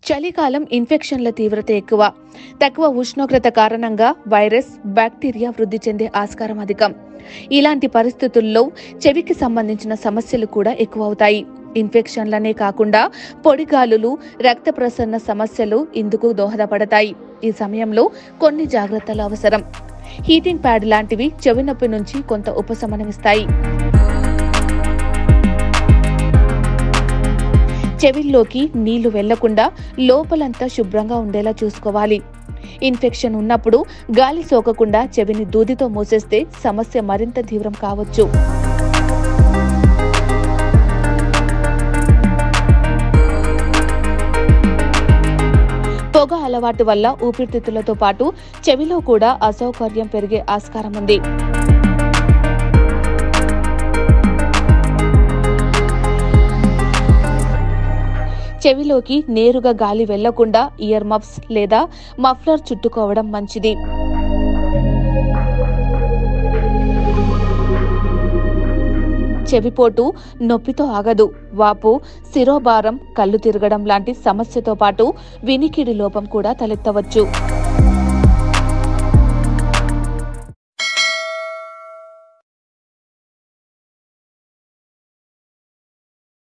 చలికాలం ఇన్ఫెక్షన్ల తీవ్రత ఎక్కువ. తక్కువ ఉష్ణోగ్రత కారణంగా వైరస్, బ్యాక్టీరియా వృద్ధి చెందే ఆస్కారం అధికం. ఇలాంటి పరిస్థితుల్లో చెవికి సంబంధించిన సమస్యలు కూడా ఎక్కువ అవుతాయి. ఇన్ఫెక్షన్లనే కాకుండా పొడిగాలులు, రక్త ప్రసరణ సమస్యలు ఇందుకు దోహదపడతాయి. ఈ సమయంలో కొన్ని జాగ్రత్తలు అవసరం. హీటింగ్ ప్యాడ్ లాంటివి చెవి నొప్పి నుంచి కొంత ఉపశమనమిస్తాయి. చెవిల్లోకి నీళ్లు వెళ్లకుండా లోపలంతా శుభ్రంగా ఉండేలా చూసుకోవాలి. ఇన్ఫెక్షన్ ఉన్నప్పుడు గాలి సోకకుండా చెవిని దూదితో మూసేస్తే సమస్య మరింత తీవ్రం కావచ్చు. పొగ అలవాటు వల్ల ఊపిరితిత్తులతో పాటు చెవిలో కూడా అసౌకర్యం పెరిగే ఆస్కారం ఉంది. చెవిలోకి నేరుగా గాలి వెళ్లకుండా ఇయర్ మఫ్స్ లేదా మఫ్లర్ చుట్టుకోవడం మంచిది. చెవిపోటు నొప్పితో ఆగదు. వాపు, శిరోభారం, కళ్ళు తిరగడం లాంటి సమస్యతో పాటు వినికిడి లోపం కూడా తలెత్తవచ్చు.